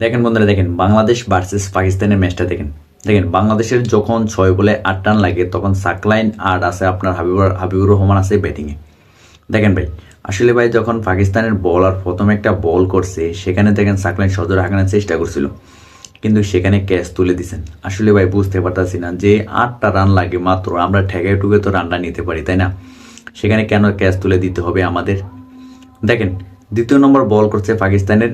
দেখেন বন্ধুরা, দেখেন বাংলাদেশ ভার্সেস পাকিস্তানের ম্যাচটা দেখেন। দেখেন বাংলাদেশের যখন 6 বলে 8 রান লাগে তখন সাকলাইন আর আছে আপনার হাবিবুর রহমান আছে ব্যাটিংয়ে। দেখেন ভাই, আসলে ভাই যখন পাকিস্তানের বলার প্রথমে একটা বল করছে সেখানে দেখেন সাকলাইন সজোরে হাঁকানোর চেষ্টা করছিল, কিন্তু সেখানে ক্যাচ তুলে দিছেন। আসলে ভাই বুঝতে পারতাছি না যে 8টা রান লাগে মাত্র, আমরা ঠেকায় টুকে তো রানটা নিতে পারি তাই না, সেখানে কেন ক্যাচ তুলে দিতে হবে আমাদের। দেখেন দ্বিতীয় নম্বর বল করছে পাকিস্তানের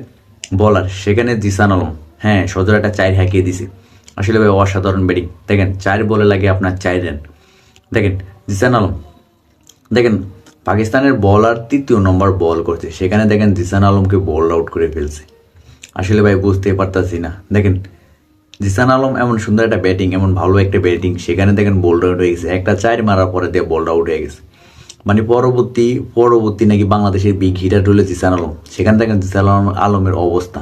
বলার, সেখানে জিসান আলম সজোরে একটা 4 হাঁকিয়ে দিছে। আসলে ভাই অসাধারণ ব্যাটিং। দেখেন 4 বলে লাগে আপনার 4 রান। দেখেন জিসান আলম, দেখেন পাকিস্তানের বলার তৃতীয় নম্বর বল করছে, সেখানে দেখেন জিসান আলমকে বোল্ড আউট করে ফেলছে। আসলে ভাই বুঝতে পারতাছি না। দেখেন জিসান আলম এমন সুন্দর একটা ব্যাটিং, এমন ভালো একটা ব্যাটিং, সেখানে দেখেন বোল্ড আউট হয়ে গেছে। একটা 4 মারার পরে দিয়ে বোল্ড আউট হয়ে গেছে। মানে পরবর্তী নাকি বাংলাদেশের বিগ হিটার হলো জিসান আলম, সেখানে দেখেন জিসান আলমের অবস্থা,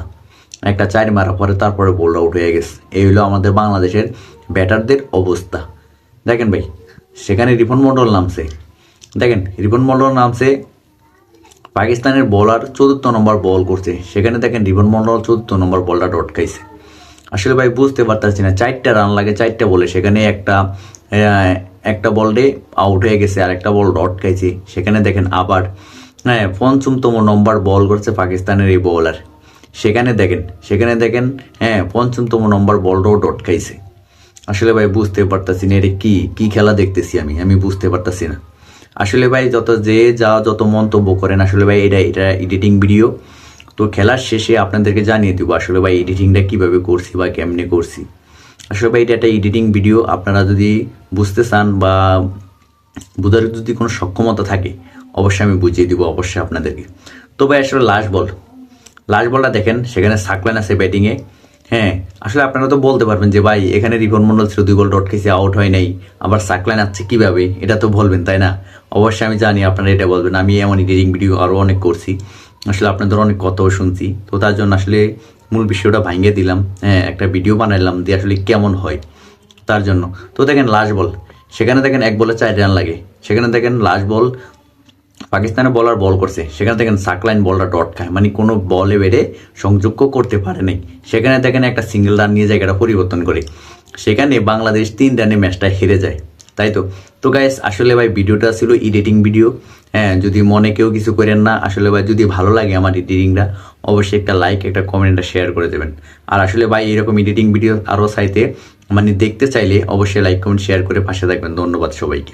একটা 4 মারার পরে তারপরে বোল্ড আউট হয়ে গেছে। এই হলো আমাদের বাংলাদেশের ব্যাটারদের অবস্থা। দেখেন ভাই সেখানে রিপন মন্ডল নামছে। দেখেন রিপন মন্ডল নামছে, পাকিস্তানের বলার 4র্থ নম্বর বল করছে, সেখানে দেখেন রিপন মন্ডল 4র্থ নম্বর বলটা ডট খাইছে। আসলে ভাই বুঝতে পারতেছি না, 4টা রান লাগে 4টা বলে, সেখানে একটা বলে আউট হয়ে গেছে আর একটা বল ডট খাইছে। সেখানে দেখেন আবার 5ম নম্বর বল করছে পাকিস্তানের এই বোলার, সেখানে দেখেন 5ম নম্বর বলটাও ডট খাইছে। আসলে ভাই বুঝতে পারতাছি না, এটা কি খেলা দেখতেছি আমি বুঝতে পারতাছি না। আসলে ভাই যত মন্তব্য করেন, আসলে ভাই এটা এডিটিং ভিডিও, তো খেলার শেষে আপনাদেরকে জানিয়ে দিব আসলে ভাই এডিটিংটা কিভাবে করছি বা কেমনে করছি। আসলে ভাই এটা একটা এডিটিং ভিডিও, আপনারা যদি বুঝতে চান বা বোঝার যদি কোনো সক্ষমতা থাকে অবশ্যই আমি বুঝিয়ে দিব অবশ্যই আপনাদেরকে। তো ভাই আসলে লাস্ট বলটা দেখেন, সেখানে সাকলাইন আছে ব্যাটিংয়ে। আসলে আপনারা তো বলতে পারবেন যে ভাই এখানে রিপন মন্ডল ছিল 2 বল ডট খেয়েছে, আউট হয় নাই, আবার সাকলাইন আসছে কিভাবে, এটা তো বলবেন তাই না। অবশ্যই আমি জানি আপনারা এটা বলবেন, আমি এমন এডিটিং ভিডিও আরও অনেক করছি, আসলে আপনাদের অনেক কথাও শুনছি, তো তার জন্য আসলে মূল বিষয়টা ভাঙিয়ে দিলাম, একটা ভিডিও বানাইলাম দিয়ে আসলে কেমন হয় তার জন্য। তো দেখেন লাস্ট বল, সেখানে দেখেন 1 বলে 4 রান লাগে, সেখানে দেখেন লাস্ট বল পাকিস্তানের বলার বল করছে, সেখানে দেখেন সাকলাইন বলটা ডট খায়, মানে কোনো বলে বেড়ে সংযোগ্য করতে পারে নাই। সেখানে দেখেন একটা সিঙ্গেল রান নিয়ে জায়গাটা পরিবর্তন করে, সেখানে বাংলাদেশ 3 রানে ম্যাচটা হেরে যায়। তাই তো গাইস আসলে ভাই ভিডিওটা ছিল এডিটিং ভিডিও। যদি মনে কেউ কিছু করেন না, আসলে ভাই যদি ভালো লাগে আমার এডিটিংটা অবশ্যই একটা লাইক একটা কমেন্টটা শেয়ার করে দেবেন। আর আসলে ভাই এরকম এডিটিং ভিডিও আরও চাইতে মানে দেখতে চাইলে অবশ্যই লাইক কমেন্ট শেয়ার করে পাশে থাকবেন। ধন্যবাদ সবাইকে।